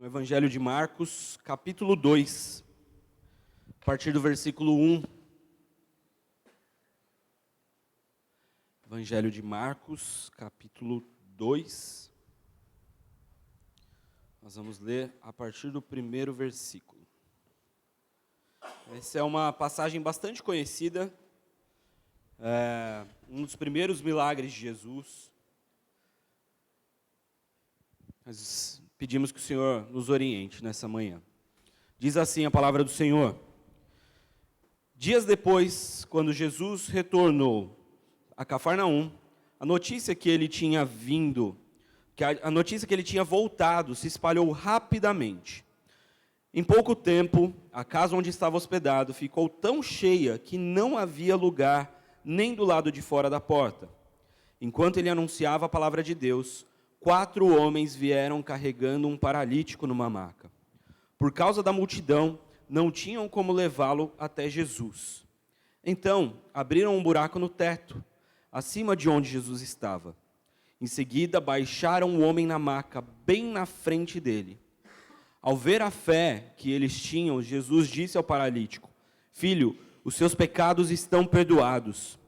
no Evangelho de Marcos, capítulo 2, a partir do versículo 1. Evangelho de Marcos, capítulo 2. Nós vamos ler a partir do primeiro versículo. Essa é uma passagem bastante conhecida, um dos primeiros milagres de Jesus. Nós pedimos que o Senhor nos oriente nessa manhã. Diz assim a palavra do Senhor: Dias depois, quando Jesus retornou a Cafarnaum, a notícia que ele tinha voltado se espalhou rapidamente. Em pouco tempo, a casa onde estava hospedado ficou tão cheia que não havia lugar nem do lado de fora da porta. Enquanto ele anunciava a palavra de Deus, 4 homens vieram carregando um paralítico numa maca. Por causa da multidão, não tinham como levá-lo até Jesus. Então, abriram um buraco no teto, acima de onde Jesus estava. Em seguida, baixaram o homem na maca, bem na frente dele. Ao ver a fé que eles tinham, Jesus disse ao paralítico: Filho, os seus pecados estão perdoados.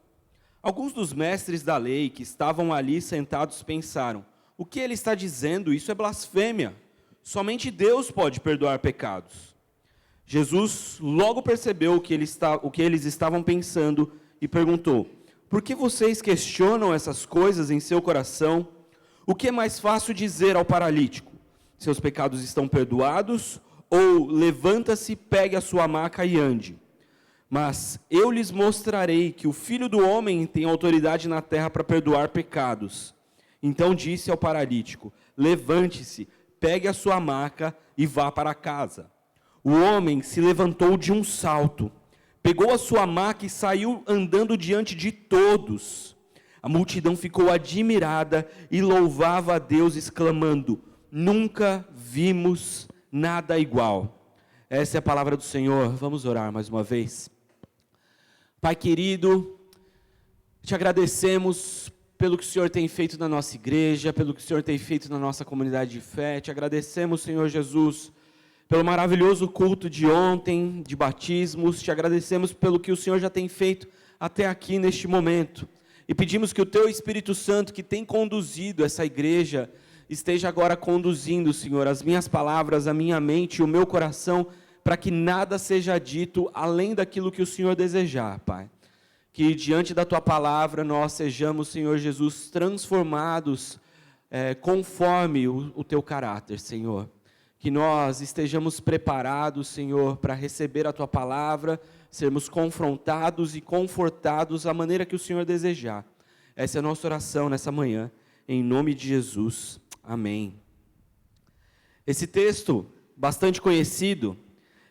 Alguns dos mestres da lei que estavam ali sentados pensaram: o que ele está dizendo? Isso é blasfêmia. Somente Deus pode perdoar pecados. Jesus logo percebeu o que eles estavam pensando e perguntou: por que vocês questionam essas coisas em seu coração? O que é mais fácil dizer ao paralítico? Seus pecados estão perdoados? Ou levanta-se, pegue a sua maca e ande? Mas eu lhes mostrarei que o Filho do Homem tem autoridade na terra para perdoar pecados. Então disse ao paralítico: levante-se, pegue a sua maca e vá para casa. O homem se levantou de um salto, pegou a sua maca e saiu andando diante de todos. A multidão ficou admirada e louvava a Deus, exclamando: nunca vimos nada igual. Essa é a palavra do Senhor. Vamos orar mais uma vez. Pai querido, te agradecemos pelo que o Senhor tem feito na nossa igreja, pelo que o Senhor tem feito na nossa comunidade de fé. Te agradecemos, Senhor Jesus, pelo maravilhoso culto de ontem, de batismos. Te agradecemos pelo que o Senhor já tem feito até aqui neste momento. E pedimos que o Teu Espírito Santo, que tem conduzido essa igreja, esteja agora conduzindo, Senhor, as minhas palavras, a minha mente e o meu coração, para que nada seja dito além daquilo que o Senhor desejar, Pai. Que diante da Tua palavra nós sejamos, Senhor Jesus, transformados conforme o Teu caráter, Senhor. Que nós estejamos preparados, Senhor, para receber a Tua palavra, sermos confrontados e confortados da maneira que o Senhor desejar. Essa é a nossa oração nessa manhã, em nome de Jesus. Amém. Esse texto, bastante conhecido,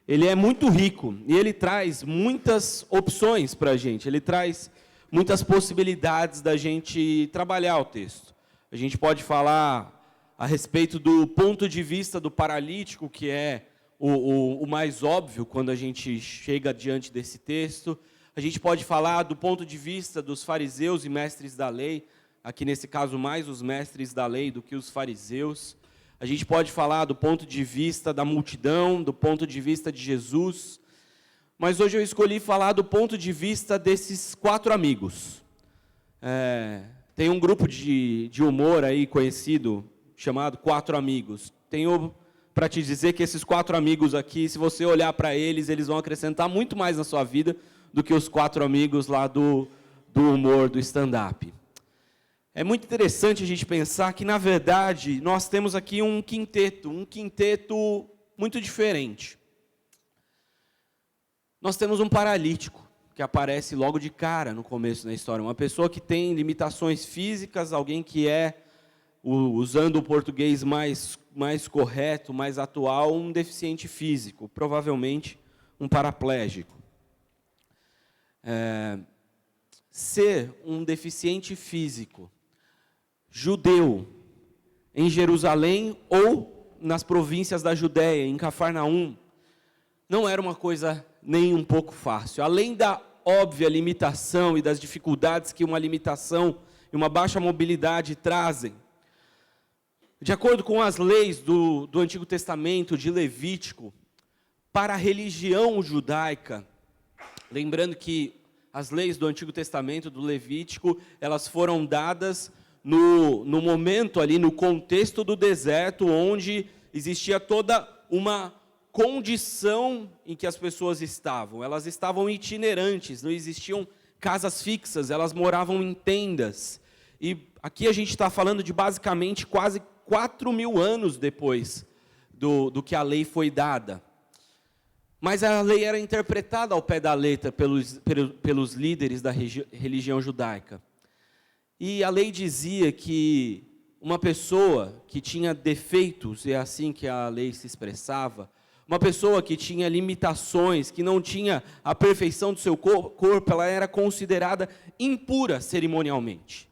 ele é muito rico e ele traz muitas opções para a gente, ele traz muitas possibilidades da gente trabalhar o texto. A gente pode falar a respeito do ponto de vista do paralítico, que é o mais óbvio quando a gente chega diante desse texto. A gente pode falar do ponto de vista dos fariseus e mestres da lei, aqui nesse caso mais os mestres da lei do que os fariseus. A gente pode falar do ponto de vista da multidão, do ponto de vista de Jesus. Mas hoje eu escolhi falar do ponto de vista desses 4 amigos. Tem um grupo de humor aí conhecido, chamado 4 Amigos. Tenho para te dizer que esses 4 amigos aqui, se você olhar para eles, eles vão acrescentar muito mais na sua vida do que os 4 amigos lá do humor, do stand-up. É muito interessante a gente pensar que, na verdade, nós temos aqui um quinteto muito diferente. Nós temos um paralítico, que aparece logo de cara no começo da história. Uma pessoa que tem limitações físicas, alguém que usando o português mais correto, mais atual, um deficiente físico, provavelmente um paraplégico. Ser um deficiente físico, judeu, em Jerusalém ou nas províncias da Judéia, em Cafarnaum, não era uma coisa nem um pouco fácil. Além da óbvia limitação e das dificuldades que uma limitação e uma baixa mobilidade trazem, De acordo com as leis do Antigo Testamento, de Levítico, para a religião judaica, lembrando que as leis do Antigo Testamento, do Levítico, elas foram dadas no momento ali, no contexto do deserto, onde existia toda uma condição em que as pessoas estavam. Elas estavam itinerantes, não existiam casas fixas, elas moravam em tendas. E aqui a gente está falando de basicamente quase 4.000 anos depois do que a lei foi dada. Mas a lei era interpretada ao pé da letra pelos líderes da religião judaica. E a lei dizia que uma pessoa que tinha defeitos, é assim que a lei se expressava, uma pessoa que tinha limitações, que não tinha a perfeição do seu corpo, ela era considerada impura cerimonialmente.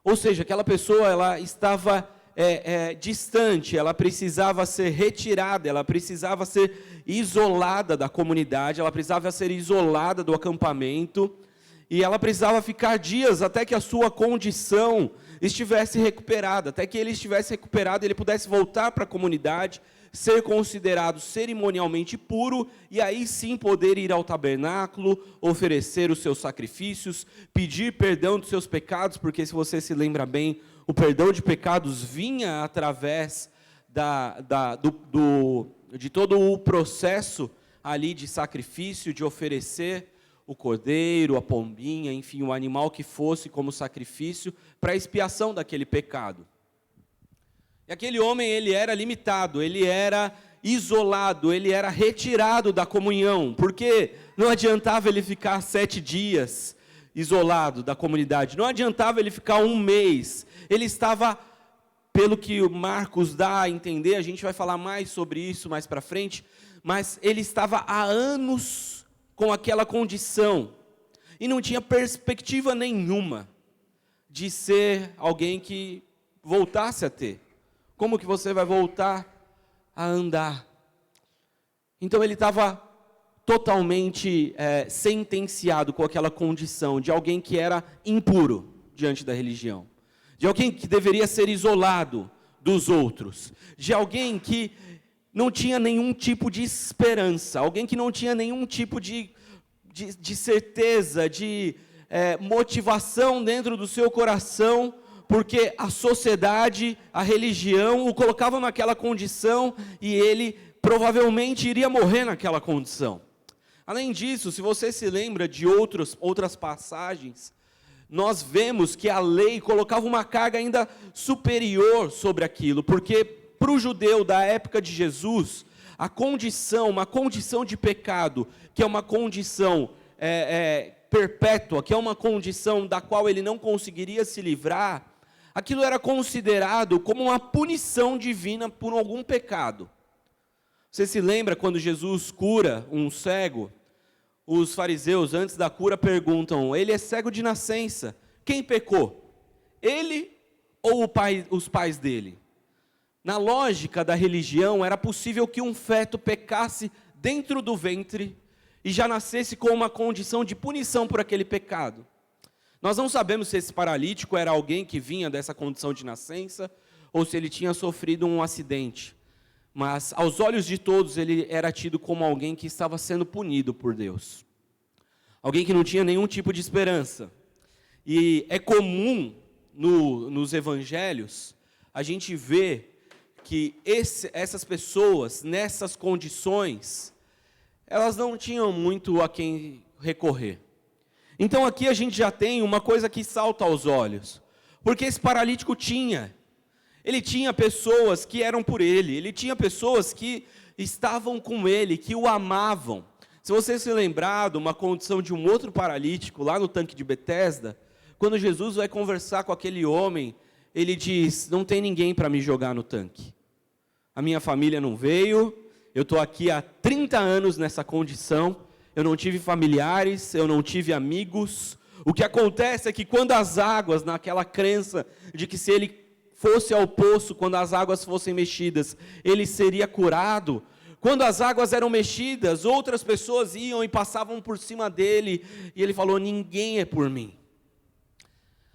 Ou seja, aquela pessoa ela estava distante, ela precisava ser retirada, ela precisava ser isolada da comunidade, ela precisava ser isolada do acampamento, e ela precisava ficar dias até que a sua condição estivesse recuperada, até que ele estivesse recuperado, ele pudesse voltar para a comunidade, ser considerado cerimonialmente puro, e aí sim poder ir ao tabernáculo, oferecer os seus sacrifícios, pedir perdão dos seus pecados, porque se você se lembra bem, o perdão de pecados vinha através de todo o processo ali de sacrifício, de oferecer o cordeiro, a pombinha, enfim, o animal que fosse como sacrifício para a expiação daquele pecado. E aquele homem, ele era limitado, ele era isolado, ele era retirado da comunhão, porque não adiantava ele ficar 7 dias isolado da comunidade, não adiantava ele ficar 1 mês, ele estava, pelo que o Marcos dá a entender, a gente vai falar mais sobre isso mais para frente, mas ele estava há anos com aquela condição, e não tinha perspectiva nenhuma de ser alguém que voltasse a ter. Como que você vai voltar a andar? Então ele estava totalmente sentenciado com aquela condição de alguém que era impuro diante da religião, de alguém que deveria ser isolado dos outros, de alguém que não tinha nenhum tipo de esperança, alguém que não tinha nenhum tipo de certeza, de motivação dentro do seu coração, porque a sociedade, a religião o colocava naquela condição e ele provavelmente iria morrer naquela condição. Além disso, se você se lembra de outras passagens, nós vemos que a lei colocava uma carga ainda superior sobre aquilo, porque para o judeu da época de Jesus, uma condição de pecado, que é uma condição perpétua, que é uma condição da qual ele não conseguiria se livrar, aquilo era considerado como uma punição divina por algum pecado. Você se lembra quando Jesus cura um cego? Os fariseus, antes da cura, perguntam, ele é cego de nascença, quem pecou? Ele ou os pais dele? Na lógica da religião, era possível que um feto pecasse dentro do ventre e já nascesse com uma condição de punição por aquele pecado. Nós não sabemos se esse paralítico era alguém que vinha dessa condição de nascença ou se ele tinha sofrido um acidente. Mas, aos olhos de todos, ele era tido como alguém que estava sendo punido por Deus. Alguém que não tinha nenhum tipo de esperança. E é comum nos evangelhos a gente ver que essas pessoas, nessas condições, elas não tinham muito a quem recorrer. Então aqui a gente já tem uma coisa que salta aos olhos, porque esse paralítico ele tinha pessoas que eram por ele tinha pessoas que estavam com ele, que o amavam. Se você se lembrar de uma condição de um outro paralítico, lá no tanque de Betesda, quando Jesus vai conversar com aquele homem, ele diz, não tem ninguém para me jogar no tanque. A minha família não veio, eu estou aqui há 30 anos nessa condição, eu não tive familiares, eu não tive amigos. O que acontece é que quando as águas, naquela crença de que se ele fosse ao poço, quando as águas fossem mexidas, ele seria curado. Quando as águas eram mexidas, outras pessoas iam e passavam por cima dele, e ele falou, ninguém é por mim.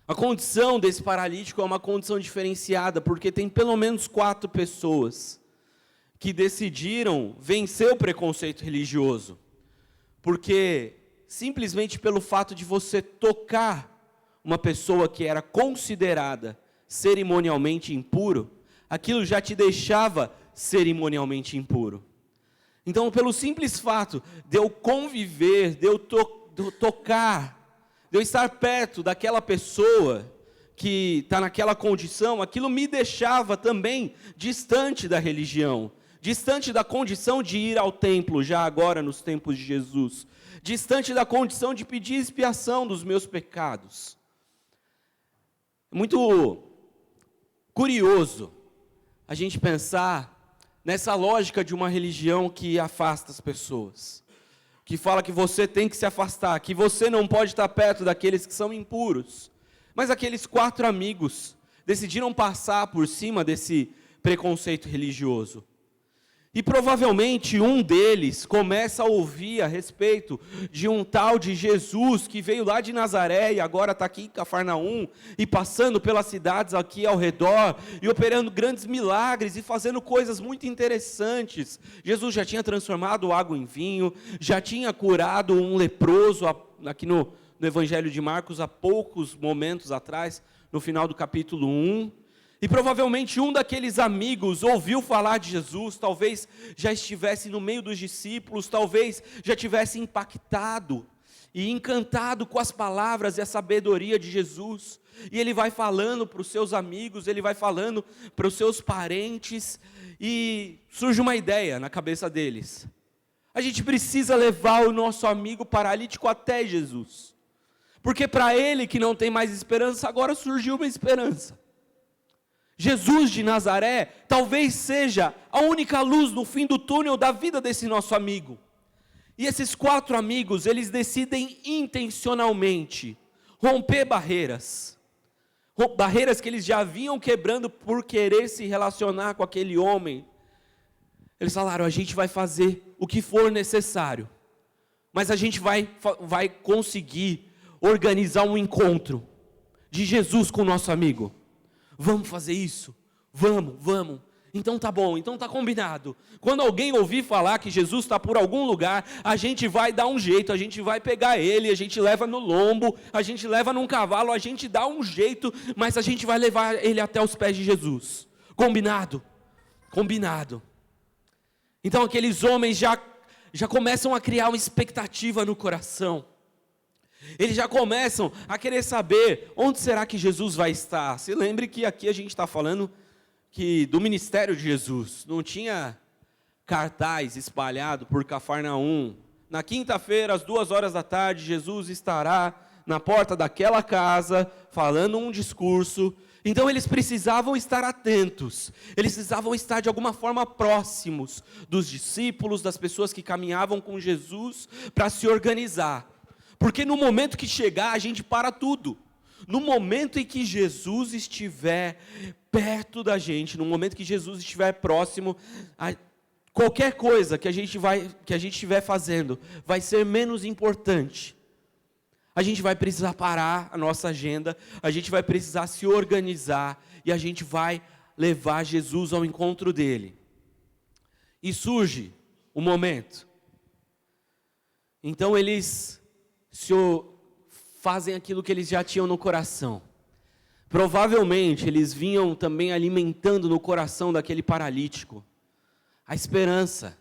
A condição desse paralítico é uma condição diferenciada, porque tem pelo menos 4 pessoas que decidiram vencer o preconceito religioso. Porque simplesmente pelo fato de você tocar uma pessoa que era considerada cerimonialmente impuro, aquilo já te deixava cerimonialmente impuro. Então, pelo simples fato de eu conviver, de eu tocar, de eu estar perto daquela pessoa que está naquela condição, aquilo me deixava também distante da religião, distante da condição de ir ao templo, já agora nos tempos de Jesus, distante da condição de pedir expiação dos meus pecados. Muito curioso a gente pensar nessa lógica de uma religião que afasta as pessoas, que fala que você tem que se afastar, que você não pode estar perto daqueles que são impuros. Mas aqueles 4 amigos decidiram passar por cima desse preconceito religioso. E provavelmente um deles começa a ouvir a respeito de um tal de Jesus que veio lá de Nazaré e agora está aqui em Cafarnaum e passando pelas cidades aqui ao redor e operando grandes milagres e fazendo coisas muito interessantes. Jesus já tinha transformado água em vinho, já tinha curado um leproso aqui no Evangelho de Marcos há poucos momentos atrás, no final do capítulo 1. E provavelmente um daqueles amigos ouviu falar de Jesus, talvez já estivesse no meio dos discípulos, talvez já tivesse impactado e encantado com as palavras e a sabedoria de Jesus. E ele vai falando para os seus amigos, ele vai falando para os seus parentes, e surge uma ideia na cabeça deles. A gente precisa levar o nosso amigo paralítico até Jesus, porque para ele que não tem mais esperança, agora surgiu uma esperança. Jesus de Nazaré talvez seja a única luz no fim do túnel da vida desse nosso amigo. E esses 4 amigos, eles decidem intencionalmente romper barreiras. Barreiras que eles já vinham quebrando por querer se relacionar com aquele homem. Eles falaram, a gente vai fazer o que for necessário, mas a gente vai conseguir organizar um encontro de Jesus com o nosso amigo. Vamos fazer isso? Vamos. Então tá bom, então tá combinado. Quando alguém ouvir falar que Jesus está por algum lugar, a gente vai dar um jeito, a gente vai pegar ele, a gente leva no lombo, a gente leva num cavalo, a gente dá um jeito, mas a gente vai levar ele até os pés de Jesus. Combinado? Combinado. Então aqueles homens já começam a criar uma expectativa no coração. Eles já começam a querer saber onde será que Jesus vai estar. Se lembre que aqui a gente está falando do ministério de Jesus. Não tinha cartaz espalhado por Cafarnaum. Na quinta-feira, às 14h, Jesus estará na porta daquela casa, falando um discurso. Então eles precisavam estar atentos. Eles precisavam estar de alguma forma próximos dos discípulos, das pessoas que caminhavam com Jesus, para se organizar. Porque no momento que chegar, a gente para tudo. No momento em que Jesus estiver perto da gente, no momento que Jesus estiver próximo, qualquer coisa que a gente estiver fazendo vai ser menos importante. A gente vai precisar parar a nossa agenda, a gente vai precisar se organizar e a gente vai levar Jesus ao encontro dele. E surge o momento. Então eles fazem aquilo que eles já tinham no coração. Provavelmente eles vinham também alimentando no coração daquele paralítico a esperança.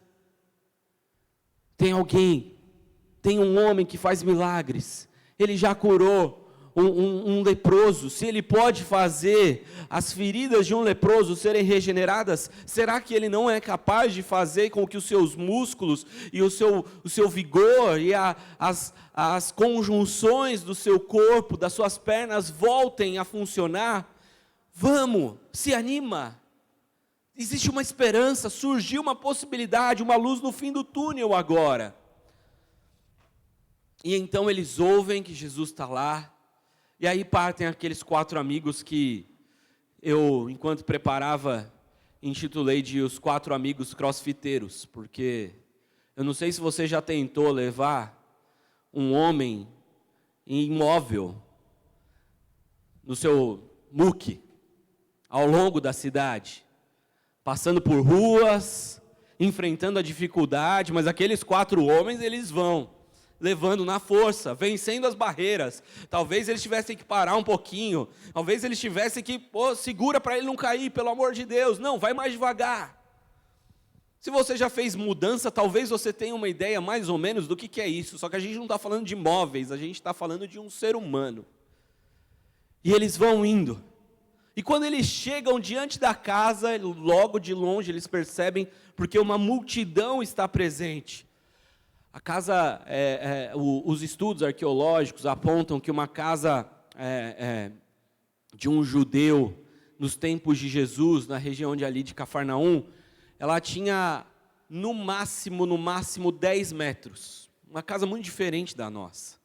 Tem um homem que faz milagres, ele já curou um leproso. Se ele pode fazer as feridas de um leproso serem regeneradas, será que ele não é capaz de fazer com que os seus músculos e o seu vigor e as conjunções do seu corpo, das suas pernas voltem a funcionar? Vamos, se anima. Existe uma esperança, surgiu uma possibilidade, uma luz no fim do túnel agora. E então eles ouvem que Jesus está lá. E aí partem aqueles 4 amigos que eu, enquanto preparava, intitulei de os 4 amigos crossfiteiros, porque eu não sei se você já tentou levar um homem imóvel no seu muque, ao longo da cidade, passando por ruas, enfrentando a dificuldade, mas aqueles 4 homens, eles vão, levando na força, vencendo as barreiras. Talvez eles tivessem que parar um pouquinho, talvez eles tivessem que, segura para ele não cair, pelo amor de Deus, não, vai mais devagar. Se você já fez mudança, talvez você tenha uma ideia mais ou menos do que é isso, só que a gente não está falando de móveis, a gente está falando de um ser humano. E eles vão indo, e quando eles chegam diante da casa, logo de longe eles percebem, porque uma multidão está presente. A casa, os estudos arqueológicos apontam que uma casa de um judeu, nos tempos de Jesus, na região de Cafarnaum, ela tinha no máximo 10 metros. Uma casa muito diferente da nossa.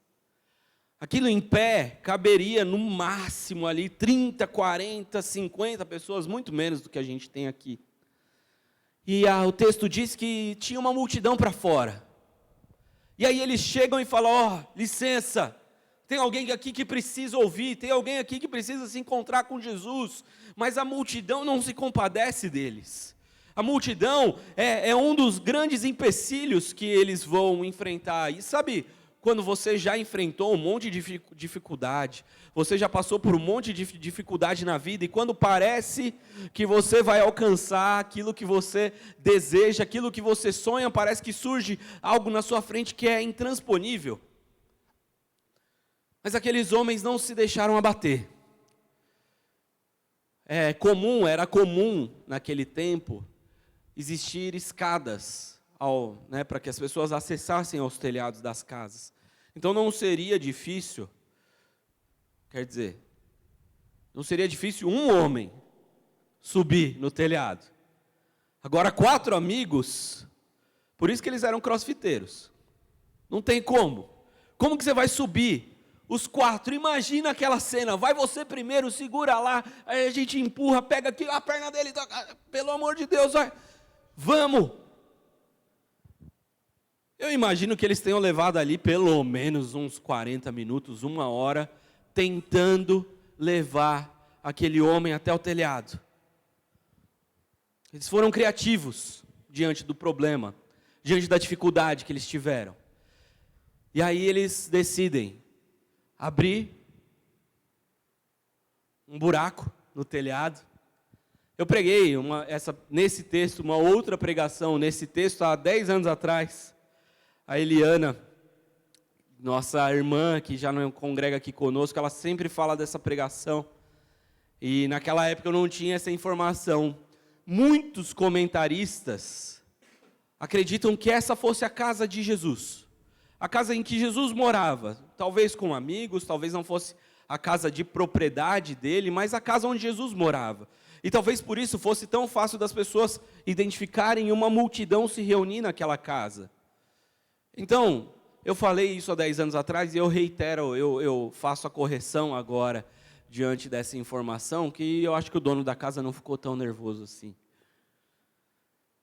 Aquilo em pé caberia no máximo ali 30, 40, 50 pessoas, muito menos do que a gente tem aqui. E o texto diz que tinha uma multidão para fora. E aí eles chegam e falam, licença, tem alguém aqui que precisa ouvir, tem alguém aqui que precisa se encontrar com Jesus, mas a multidão não se compadece deles. A multidão é um dos grandes empecilhos que eles vão enfrentar. E sabe, quando você já enfrentou um monte de dificuldade, você já passou por um monte de dificuldade na vida, e quando parece que você vai alcançar aquilo que você deseja, aquilo que você sonha, parece que surge algo na sua frente que é intransponível. Mas aqueles homens não se deixaram abater. Era comum naquele tempo existir escadas para que as pessoas acessassem aos telhados das casas. Então não seria difícil, não seria difícil um homem subir no telhado. Agora 4 amigos, por isso que eles eram crossfiteiros. Não tem como. Como que você vai subir? Os 4, imagina aquela cena, vai você primeiro, segura lá, aí a gente empurra, pega aqui a perna dele, pelo amor de Deus, vai. Vamos! Eu imagino que eles tenham levado ali pelo menos uns 40 minutos, 1 hora, tentando levar aquele homem até o telhado. Eles foram criativos diante do problema, diante da dificuldade que eles tiveram. E aí eles decidem abrir um buraco no telhado. Eu preguei nesse texto, uma outra pregação nesse texto há 10 anos atrás. A Eliana, nossa irmã, que já não congrega aqui conosco, ela sempre fala dessa pregação. E naquela época eu não tinha essa informação. Muitos comentaristas acreditam que essa fosse a casa de Jesus. A casa em que Jesus morava. Talvez com amigos, talvez não fosse a casa de propriedade dele, mas a casa onde Jesus morava. E talvez por isso fosse tão fácil das pessoas identificarem uma multidão se reunir naquela casa. Então, eu falei isso há 10 anos atrás e eu reitero, eu faço a correção agora, diante dessa informação, que eu acho que o dono da casa não ficou tão nervoso assim.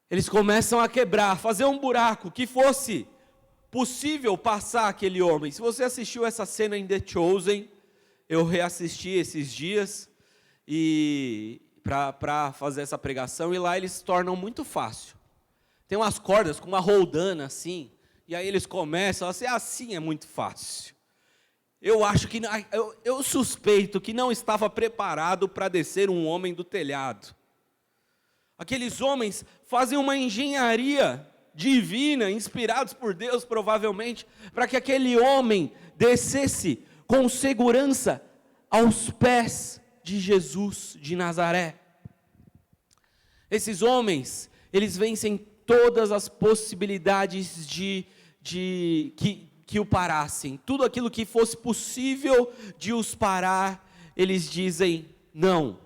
Eles começam a quebrar, fazer um buraco que fosse possível passar aquele homem. Se você assistiu essa cena em The Chosen, eu reassisti esses dias, e para fazer essa pregação, e lá eles se tornam muito fácil. Tem umas cordas com uma roldana assim, e aí eles começam a ser assim, é muito fácil. Eu acho que, eu suspeito que não estava preparado para descer um homem do telhado. Aqueles homens fazem uma engenharia divina, inspirados por Deus provavelmente, para que aquele homem descesse com segurança aos pés de Jesus de Nazaré. Esses homens, eles vencem todas as possibilidades que o parassem. Tudo aquilo que fosse possível de os parar, eles dizem, não,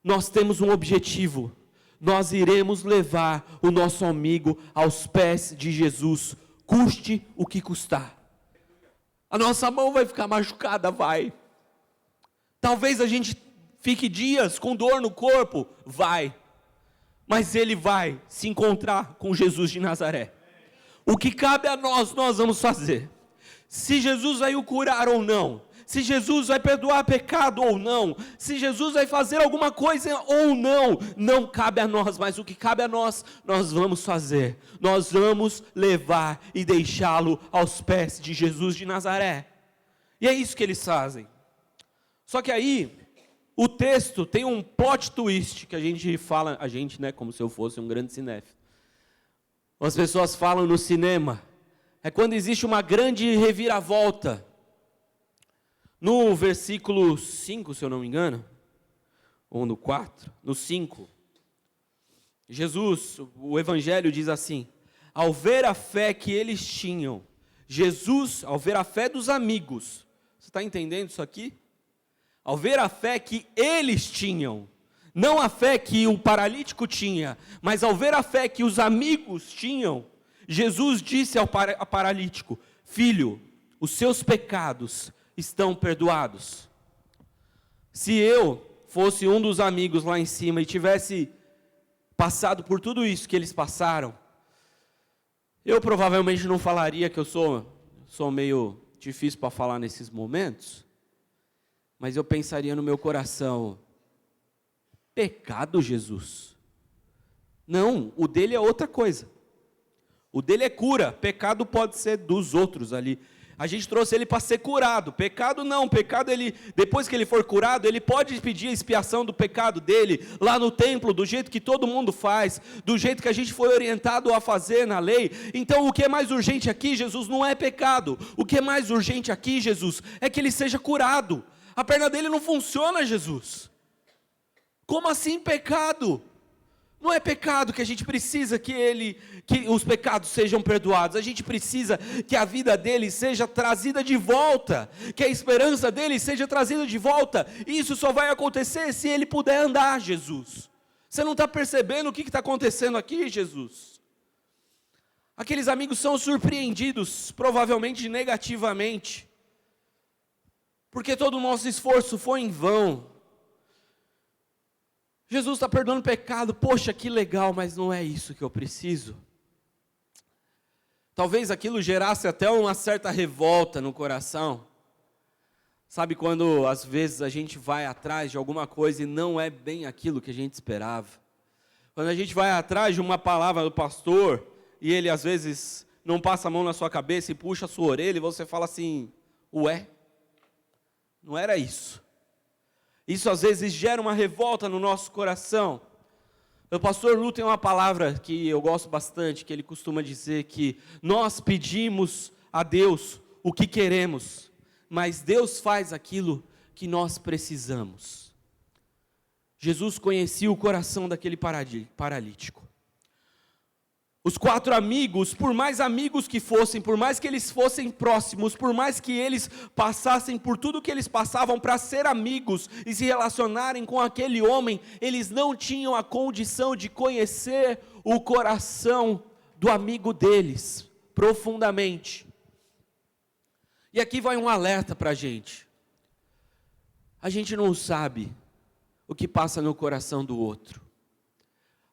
nós temos um objetivo, nós iremos levar o nosso amigo aos pés de Jesus, custe o que custar. A nossa mão vai ficar machucada, vai. Talvez a gente fique dias com dor no corpo, vai. Mas ele vai se encontrar com Jesus de Nazaré. O que cabe a nós, nós vamos fazer. Se Jesus vai o curar ou não, se Jesus vai perdoar pecado ou não, se Jesus vai fazer alguma coisa ou não, não cabe a nós, mas o que cabe a nós, nós vamos fazer, nós vamos levar e deixá-lo aos pés de Jesus de Nazaré. E é isso que eles fazem. Só que aí, o texto tem um plot twist, que a gente fala, como se eu fosse um grande cinéfilo. As pessoas falam no cinema, é quando existe uma grande reviravolta. No versículo 5, se eu não me engano, ou no 4, no 5, Jesus, o Evangelho diz assim: ao ver a fé que eles tinham, Jesus, ao ver a fé dos amigos, você está entendendo isso aqui? Ao ver a fé que eles tinham, não a fé que o paralítico tinha, mas ao ver a fé que os amigos tinham, Jesus disse ao paralítico: filho, os seus pecados estão perdoados. Se eu fosse um dos amigos lá em cima e tivesse passado por tudo isso que eles passaram, eu provavelmente não falaria, que eu sou meio difícil para falar nesses momentos, mas eu pensaria no meu coração: pecado, Jesus? Não, o dele é outra coisa. O dele é cura, pecado pode ser dos outros ali. A gente trouxe ele para ser curado, pecado não, pecado ele, depois que ele for curado, ele pode pedir a expiação do pecado dele, lá no templo, do jeito que todo mundo faz, do jeito que a gente foi orientado a fazer na lei. Então o que é mais urgente aqui, Jesus, não é pecado, o que é mais urgente aqui, Jesus, é que ele seja curado. A perna dele não funciona, Jesus. Como assim pecado? Não é pecado que a gente precisa que os pecados sejam perdoados. A gente precisa que a vida dele seja trazida de volta, que a esperança dele seja trazida de volta. E isso só vai acontecer se ele puder andar, Jesus. Você não está percebendo o que está acontecendo aqui, Jesus? Aqueles amigos são surpreendidos, provavelmente negativamente, porque todo o nosso esforço foi em vão. Jesus está perdoando pecado, poxa, que legal, mas não é isso que eu preciso. Talvez aquilo gerasse até uma certa revolta no coração. Sabe quando às vezes a gente vai atrás de alguma coisa e não é bem aquilo que a gente esperava? Quando a gente vai atrás de uma palavra do pastor e ele às vezes não passa a mão na sua cabeça e puxa a sua orelha e você fala assim: ué, não era isso. Isso às vezes gera uma revolta no nosso coração. O pastor Lu tem uma palavra que eu gosto bastante, que ele costuma dizer que nós pedimos a Deus o que queremos, mas Deus faz aquilo que nós precisamos. Jesus conhecia o coração daquele paralítico. Os 4 amigos, por mais amigos que fossem, por mais que eles fossem próximos, por mais que eles passassem por tudo que eles passavam para ser amigos e se relacionarem com aquele homem, eles não tinham a condição de conhecer o coração do amigo deles profundamente. E aqui vai um alerta para a gente. A gente não sabe o que passa no coração do outro.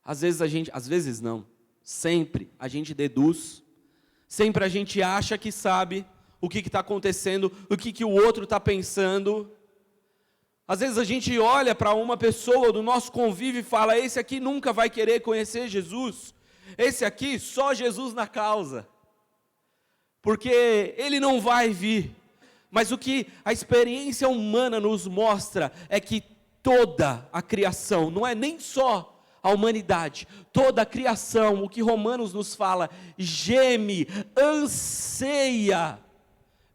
Às vezes não. Sempre a gente deduz, sempre a gente acha que sabe o que está acontecendo, o que o outro está pensando. Às vezes a gente olha para uma pessoa do nosso convívio e fala: esse aqui nunca vai querer conhecer Jesus, esse aqui só Jesus na causa, porque ele não vai vir. Mas o que a experiência humana nos mostra é que toda a criação, não é nem só a humanidade, toda a criação, o que Romanos nos fala, geme, anseia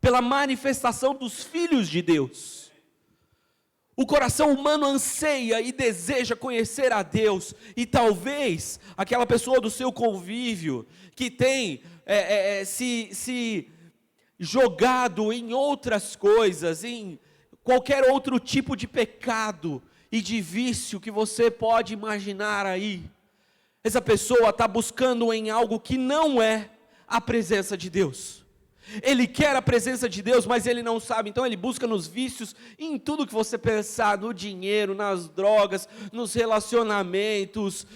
pela manifestação dos filhos de Deus. O coração humano anseia e deseja conhecer a Deus, e talvez aquela pessoa do seu convívio, que tem se jogado em outras coisas, em qualquer outro tipo de pecado e de vício que você pode imaginar aí, essa pessoa está buscando em algo que não é a presença de Deus. Ele quer a presença de Deus, mas ele não sabe, então ele busca nos vícios, em tudo que você pensar, no dinheiro, nas drogas, nos relacionamentos,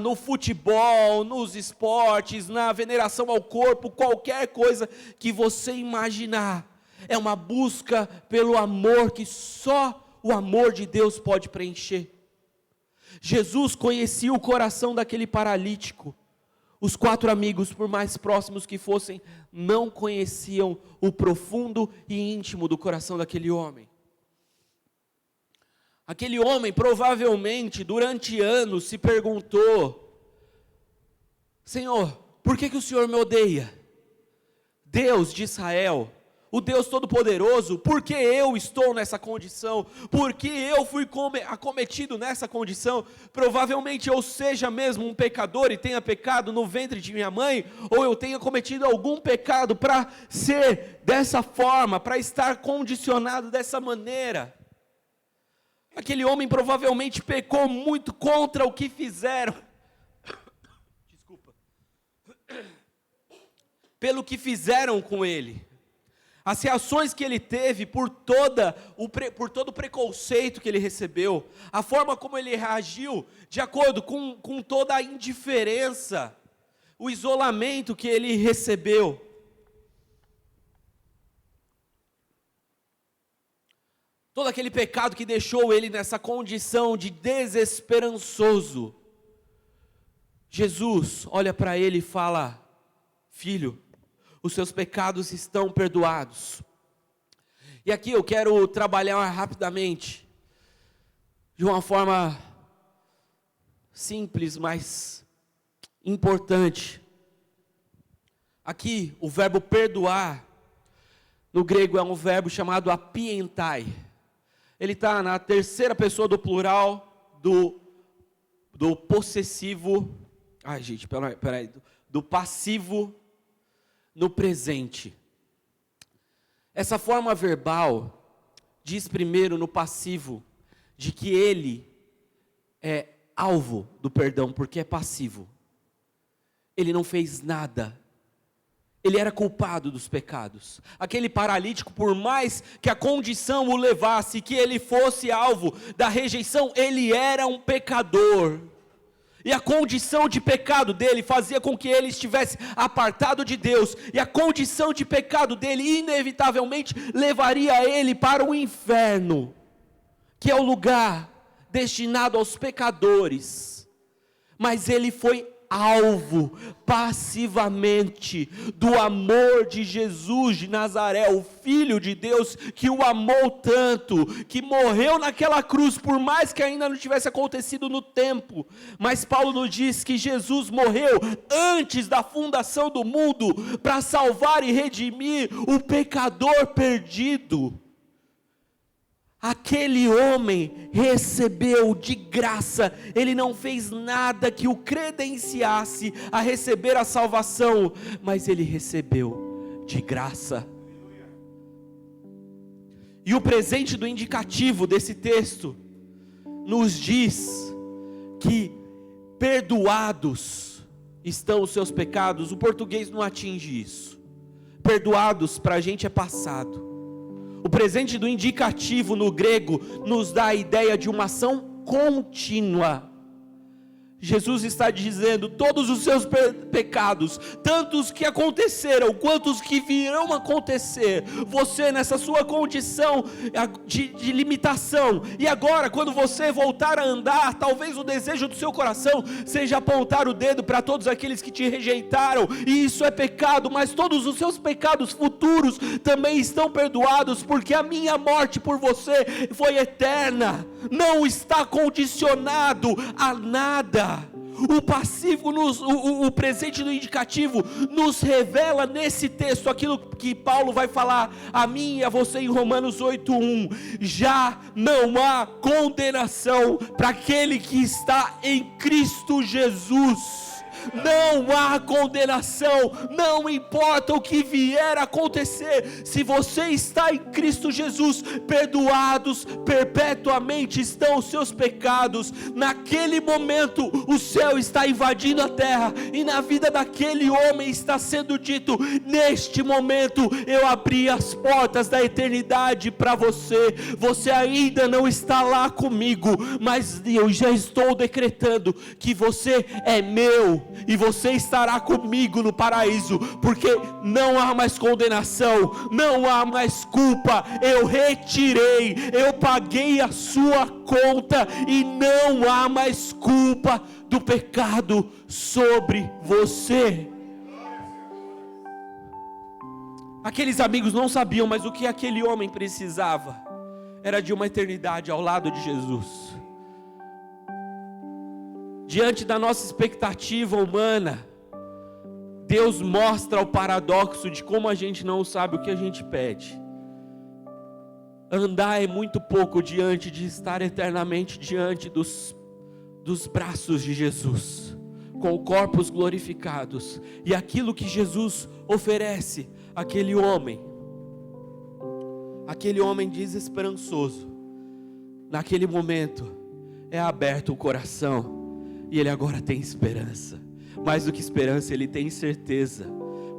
no futebol, nos esportes, na veneração ao corpo, qualquer coisa que você imaginar. é uma busca pelo amor que só o amor de Deus pode preencher. Jesus conhecia o coração daquele paralítico. Os 4 amigos, por mais próximos que fossem, não conheciam o profundo e íntimo do coração daquele homem. Aquele homem provavelmente durante anos se perguntou: Senhor, por que o Senhor me odeia? Deus de Israel, o Deus Todo-Poderoso, por que eu estou nessa condição? Por que eu fui acometido nessa condição? Provavelmente eu seja mesmo um pecador e tenha pecado no ventre de minha mãe, ou eu tenha cometido algum pecado para ser dessa forma, para estar condicionado dessa maneira. Aquele homem provavelmente pecou muito contra o que fizeram. Desculpa. Pelo que fizeram com ele, as reações que ele teve por todo o preconceito que ele recebeu, a forma como ele reagiu, de acordo com toda a indiferença, o isolamento que ele recebeu. Todo aquele pecado que deixou ele nessa condição de desesperançoso. Jesus olha para ele e fala: filho, os seus pecados estão perdoados. E aqui eu quero trabalhar rapidamente, de uma forma simples, mas importante. Aqui, o verbo perdoar, no grego é um verbo chamado apientai. Ele está na terceira pessoa do plural do possessivo, do passivo no presente. Essa forma verbal diz primeiro no passivo de que ele é alvo do perdão, porque é passivo. Ele não fez nada. Ele era culpado dos pecados. Aquele paralítico, por mais que a condição o levasse, que ele fosse alvo da rejeição, ele era um pecador. E a condição de pecado dele fazia com que ele estivesse apartado de Deus. E a condição de pecado dele, inevitavelmente, levaria ele para o inferno, que é o lugar destinado aos pecadores. Mas ele foi alvo, passivamente, do amor de Jesus de Nazaré, o Filho de Deus, que o amou tanto, que morreu naquela cruz, por mais que ainda não tivesse acontecido no tempo. Mas Paulo nos diz que Jesus morreu antes da fundação do mundo, para salvar e redimir o pecador perdido. Aquele homem recebeu de graça, ele não fez nada que o credenciasse a receber a salvação, mas ele recebeu de graça. E o presente do indicativo desse texto nos diz que perdoados estão os seus pecados. O português não atinge isso. Perdoados para a gente é passado. O presente do indicativo no grego nos dá a ideia de uma ação contínua. Jesus está dizendo: todos os seus pecados, tanto os que aconteceram, quanto os que virão acontecer, você nessa sua condição de limitação, e agora quando você voltar a andar, talvez o desejo do seu coração seja apontar o dedo para todos aqueles que te rejeitaram, e isso é pecado, mas todos os seus pecados futuros também estão perdoados, porque a minha morte por você foi eterna, não está condicionado a nada. O passivo, o presente do indicativo nos revela nesse texto aquilo que Paulo vai falar a mim e a você em Romanos 8:1. Já não há condenação para aquele que está em Cristo Jesus. Não há condenação, não importa o que vier a acontecer, se você está em Cristo Jesus, perdoados perpetuamente estão os seus pecados. Naquele momento o céu está invadindo a terra, e na vida daquele homem está sendo dito: neste momento eu abri as portas da eternidade para você. Você ainda não está lá comigo, mas eu já estou decretando que você é meu. e você estará comigo no paraíso, porque não há mais condenação, não há mais culpa. Eu retirei, eu paguei a sua conta, e não há mais culpa do pecado sobre você. Aqueles amigos não sabiam, mas o que aquele homem precisava era de uma eternidade ao lado de Jesus. Diante da nossa expectativa humana, Deus mostra o paradoxo de como a gente não sabe o que a gente pede. Andar é muito pouco diante de estar eternamente diante dos braços de Jesus, com corpos glorificados. E aquilo que Jesus oferece àquele homem desesperançoso, naquele momento é aberto o coração, e ele agora tem esperança. Mais do que esperança, ele tem certeza.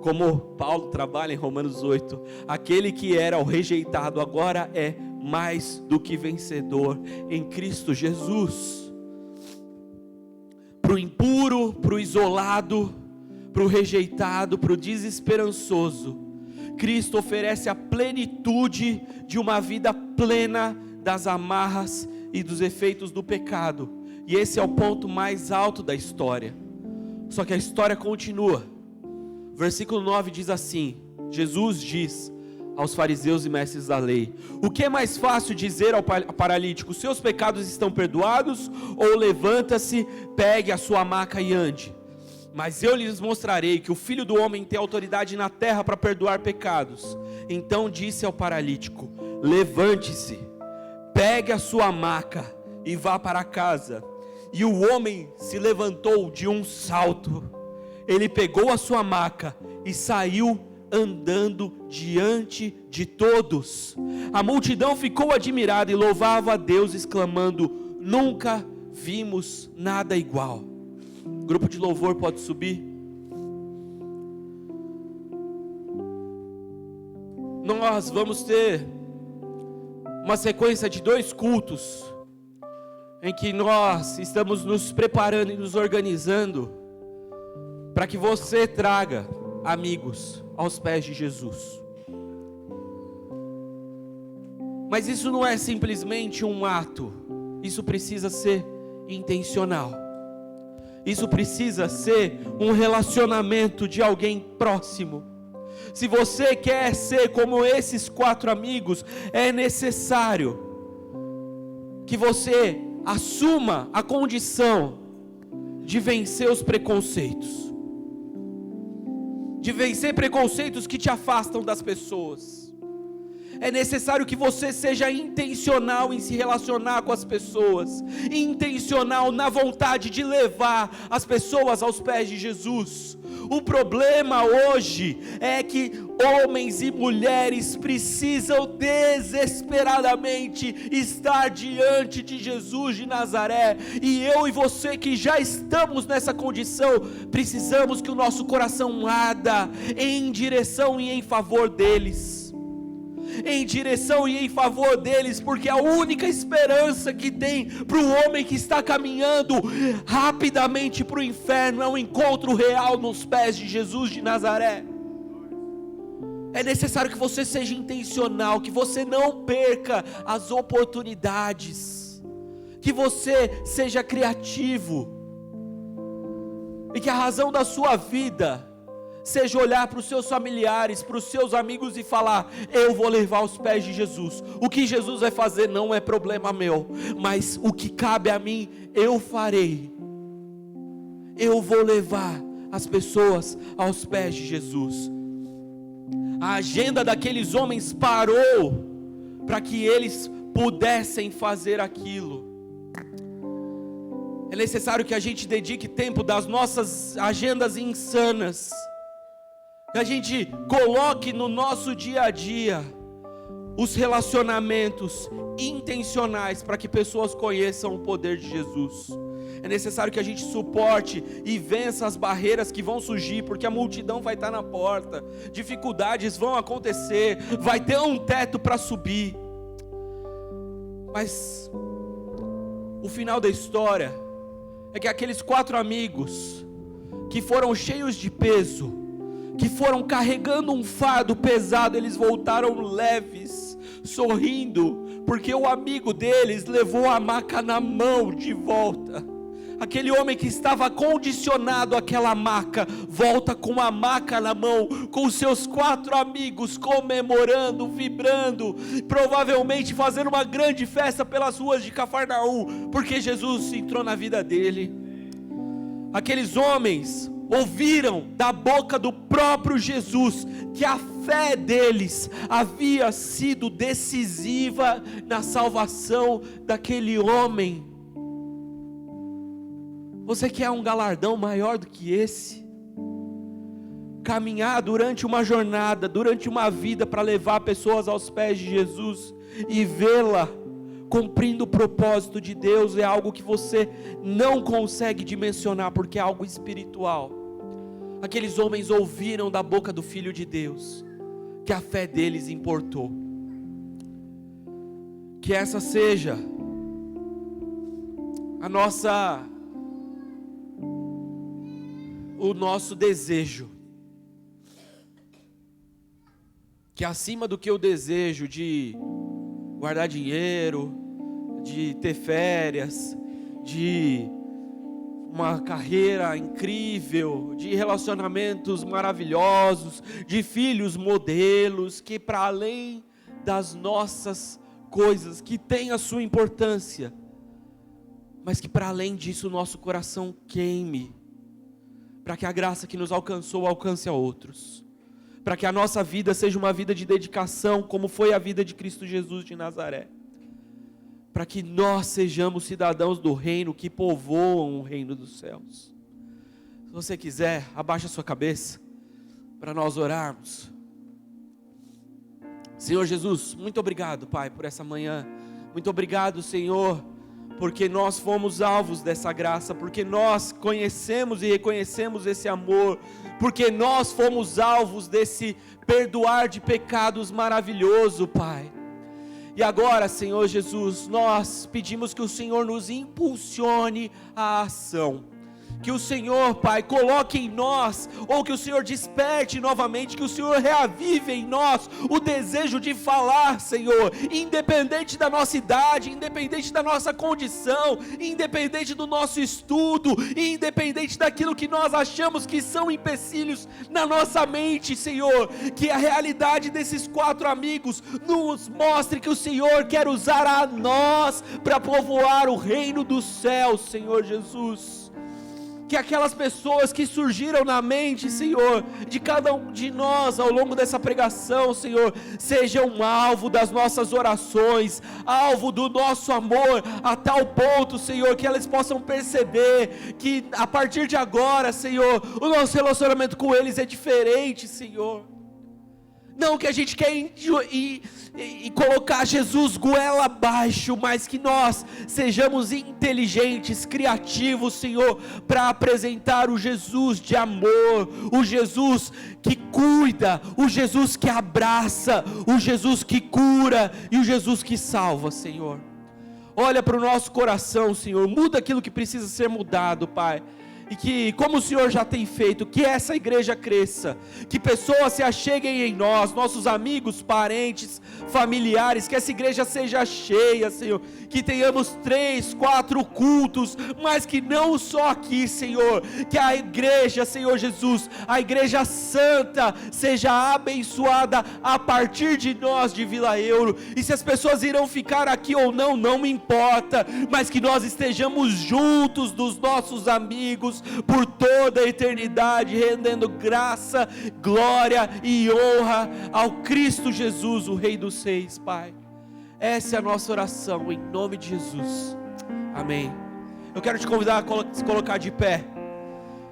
Como Paulo trabalha em Romanos 8, aquele que era o rejeitado agora é mais do que vencedor em Cristo Jesus. Para o impuro, para o isolado, para o rejeitado, para o desesperançoso, Cristo oferece a plenitude de uma vida plena das amarras e dos efeitos do pecado. E esse é o ponto mais alto da história. Só que a história continua. Versículo 9 diz assim: Jesus diz aos fariseus e mestres da lei: o que é mais fácil dizer ao paralítico, seus pecados estão perdoados? Ou levanta-se, pegue a sua maca e ande? Mas eu lhes mostrarei que o Filho do Homem tem autoridade na terra para perdoar pecados. Então disse ao paralítico: levante-se, pegue a sua maca e vá para casa. E o homem se levantou de um salto. Ele pegou a sua maca e saiu andando diante de todos. A multidão ficou admirada e louvava a Deus, exclamando: nunca vimos nada igual. O grupo de louvor pode subir. Nós vamos ter uma sequência de 2 cultos em que nós estamos nos preparando e nos organizando para que você traga amigos aos pés de Jesus. Mas isso não é simplesmente um ato, isso precisa ser intencional. Isso precisa ser um relacionamento de alguém próximo. Se você quer ser como esses 4 amigos, é necessário que você assuma a condição de vencer os preconceitos, de vencer preconceitos que te afastam das pessoas. É necessário que você seja intencional em se relacionar com as pessoas, intencional na vontade de levar as pessoas aos pés de Jesus. O problema hoje é que homens e mulheres precisam desesperadamente estar diante de Jesus de Nazaré, e eu e você que já estamos nessa condição, precisamos que o nosso coração arda em direção e em favor deles. Em direção e em favor deles, porque a única esperança que tem para o homem que está caminhando rapidamente para o inferno é um encontro real nos pés de Jesus de Nazaré. É necessário que você seja intencional, que você não perca as oportunidades, que você seja criativo, e que a razão da sua vida seja olhar para os seus familiares, para os seus amigos e falar: eu vou levar aos pés de Jesus. O que Jesus vai fazer não é problema meu, mas o que cabe a mim, eu farei. Eu vou levar as pessoas aos pés de Jesus. A agenda daqueles homens parou para que eles pudessem fazer aquilo. É necessário que a gente dedique tempo das nossas agendas insanas, que a gente coloque no nosso dia a dia os relacionamentos intencionais para que pessoas conheçam o poder de Jesus. É necessário que a gente suporte e vença as barreiras que vão surgir, porque a multidão vai estar na porta, dificuldades vão acontecer, vai ter um teto para subir. Mas o final da história é que aqueles 4 amigos que foram cheios de peso, que foram carregando um fardo pesado, eles voltaram leves, sorrindo, porque o amigo deles levou a maca na mão de volta. Aquele homem que estava condicionado àquela maca, volta com a maca na mão, com seus 4 amigos, comemorando, vibrando, provavelmente fazendo uma grande festa pelas ruas de Cafarnaum, porque Jesus entrou na vida dele. Aqueles homens ouviram da boca do próprio Jesus que a fé deles havia sido decisiva na salvação daquele homem. Você quer um galardão maior do que esse? Caminhar durante uma jornada, durante uma vida, para levar pessoas aos pés de Jesus e vê-la cumprindo o propósito de Deus, é algo que você não consegue dimensionar, porque é algo espiritual. Aqueles homens ouviram da boca do Filho de Deus que a fé deles importou. Que essa seja o nosso desejo, que acima do que o desejo de guardar dinheiro, de ter férias, de uma carreira incrível, de relacionamentos maravilhosos, de filhos modelos, que para além das nossas coisas, que tem a sua importância, mas que para além disso o nosso coração queime, para que a graça que nos alcançou alcance a outros, para que a nossa vida seja uma vida de dedicação, como foi a vida de Cristo Jesus de Nazaré, para que nós sejamos cidadãos do reino que povoam o reino dos céus. Se você quiser, abaixa a sua cabeça, para nós orarmos. Senhor Jesus, muito obrigado, Pai, por essa manhã. Muito obrigado, Senhor, porque nós fomos alvos dessa graça, porque nós conhecemos e reconhecemos esse amor, porque nós fomos alvos desse perdoar de pecados maravilhoso, Pai. E agora, Senhor Jesus, nós pedimos que o Senhor nos impulsione à ação, que o Senhor, Pai, coloque em nós, ou que o Senhor desperte novamente, que o Senhor reavive em nós o desejo de falar, Senhor, independente da nossa idade, independente da nossa condição, independente do nosso estudo, independente daquilo que nós achamos que são empecilhos na nossa mente, Senhor, que a realidade desses 4 amigos nos mostre que o Senhor quer usar a nós para povoar o reino dos céus, Senhor Jesus. Que aquelas pessoas que surgiram na mente, Senhor, de cada um de nós ao longo dessa pregação, Senhor, sejam alvo das nossas orações, alvo do nosso amor, a tal ponto, Senhor, que elas possam perceber que a partir de agora, Senhor, o nosso relacionamento com eles é diferente, Senhor. Não que a gente quer e colocar Jesus goela abaixo, mas que nós sejamos inteligentes, criativos, Senhor, para apresentar o Jesus de amor, o Jesus que cuida, o Jesus que abraça, o Jesus que cura e o Jesus que salva, Senhor. Olha para o nosso coração, Senhor, muda aquilo que precisa ser mudado, Pai. E que, como o Senhor já tem feito, que essa igreja cresça, que pessoas se acheguem em nós, nossos amigos, parentes, familiares, que essa igreja seja cheia, Senhor, que tenhamos 3, 4 cultos, mas que não só aqui, Senhor, que a igreja, Senhor Jesus, a igreja santa, seja abençoada a partir de nós de Vila Euro, e se as pessoas irão ficar aqui ou não, não me importa, mas que nós estejamos juntos dos nossos amigos, por toda a eternidade, rendendo graça, glória e honra ao Cristo Jesus, o Rei dos Reis, Pai. Essa é a nossa oração, em nome de Jesus, amém. Eu quero te convidar a se colocar de pé,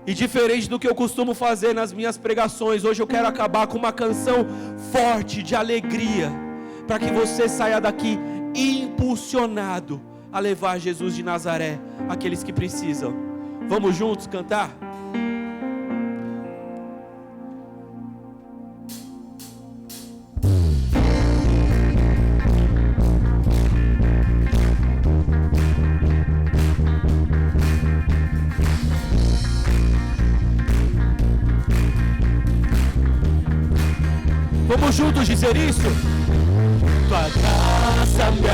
e diferente do que eu costumo fazer nas minhas pregações, hoje eu quero acabar com uma canção forte de alegria, para que você saia daqui impulsionado a levar Jesus de Nazaré àqueles que precisam. Vamos juntos cantar? Vamos juntos dizer isso? Tua graça me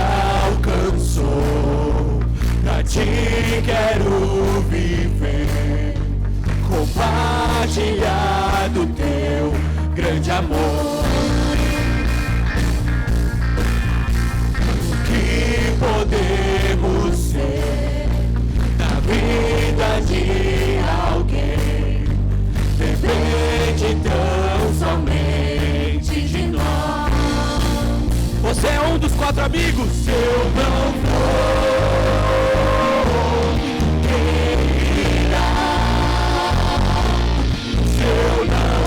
alcançou, pra ti quero viver, compartilhar do teu grande amor. Que podemos ser na vida de alguém, depende tão somente de nós. Você é um dos 4 amigos. Se eu não for, quem irá? Se eu não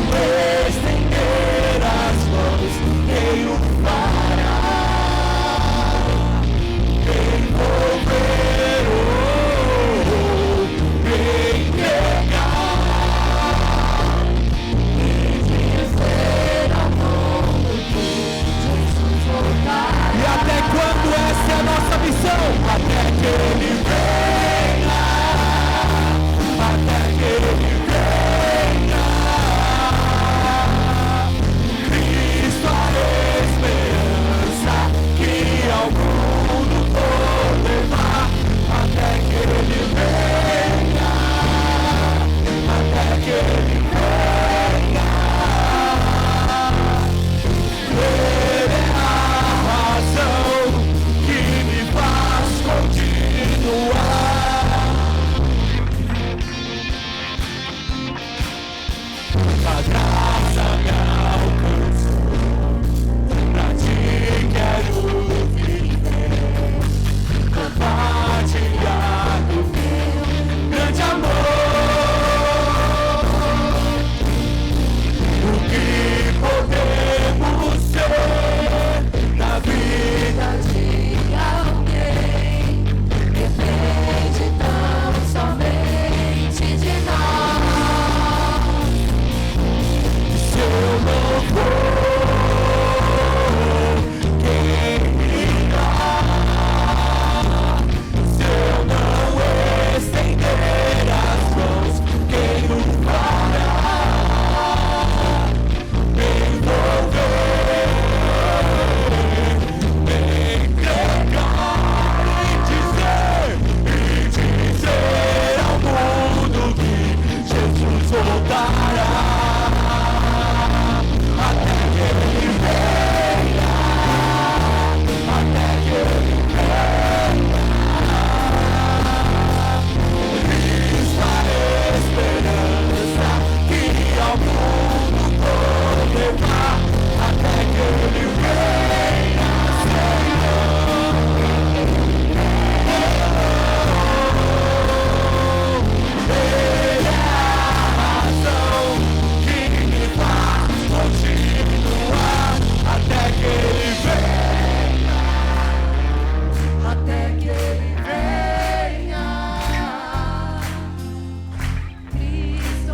estender as mãos, quem o fará? Quem mover ou quem negar? E dizer ao mundo que Jesus voltará. E até quando essa é a nossa missão? Até que Ele venha, até que Ele venha. Cristo, a esperança que ao mundo for levar, até que Ele venha, até que Ele venha. Ele é a razão que me faz continuar. A graça me alcançou, pra ti quero viver, compartilhar do meu grande amor. O que podemos ser na vida de alguém, depende tão somente de nós. Se eu não for, quem irá? Se eu não estender as mãos, quem o fará? Envolver, entregar e dizer ao mundo que Jesus voltará. Até que Ele venha, até que Ele venha. Cristo, a esperança que ao mundo for levar, até que Ele venha, Senhor. Ele é a razão que me faz continuar, até que Ele venha, até que Ele venha. Cristo, a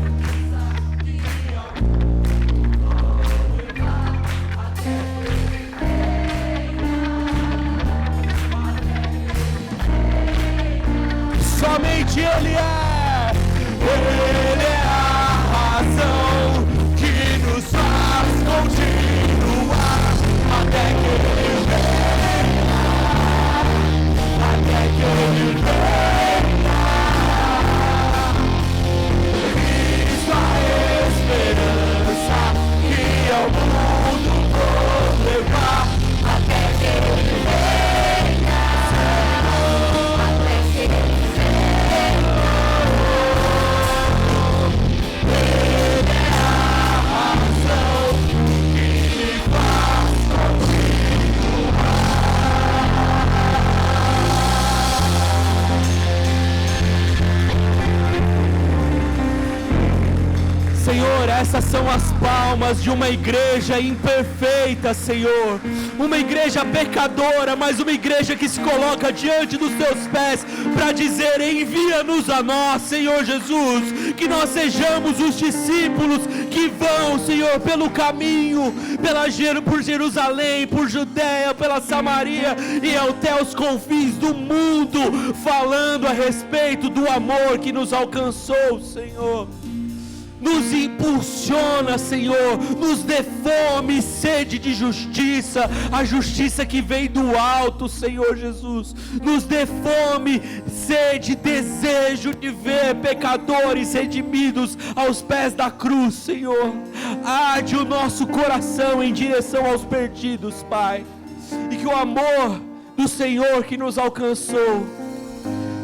esperança que ao mundo for levar, até que Ele venha. Somente Ele é a razão que nos faz continuar, até que Ele venha, até que Ele venha. Cristo, a esperança que ao mundo for levar, até que Ele venha, Senhor, até que Ele Ele é a razão que me faz continuar. Senhor, essas são as palmas de uma igreja imperfeita, Senhor. Uma igreja pecadora, mas uma igreja que se coloca diante dos teus pés para dizer: envia-nos a nós, Senhor Jesus. Que nós sejamos os discípulos que vão, Senhor, pelo caminho, por Jerusalém, por Judeia, pela Samaria e até os confins do mundo, falando a respeito do amor que nos alcançou, Senhor. nos impulsiona, Senhor, nos dê fome e sede de justiça, a justiça que vem do alto, Senhor Jesus. Nos dê fome, sede, desejo de ver pecadores redimidos aos pés da cruz, Senhor. Arde o nosso coração em direção aos perdidos, Pai, e que o amor do Senhor que nos alcançou,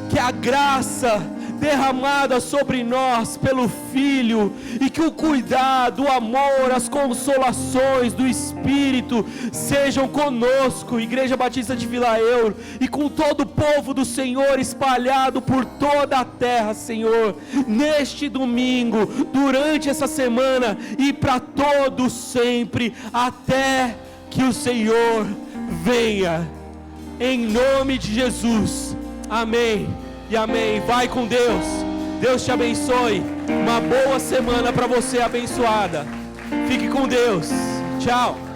que a graça derramada sobre nós pelo Filho, e que o cuidado, o amor, as consolações do Espírito sejam conosco, Igreja Batista de Vila Euro, e com todo o povo do Senhor espalhado por toda a terra, Senhor, neste domingo, durante essa semana e para todos sempre, até que o Senhor venha, em nome de Jesus, amém e amém. Vai com Deus, Deus te abençoe, uma boa semana para você abençoada, fique com Deus, tchau.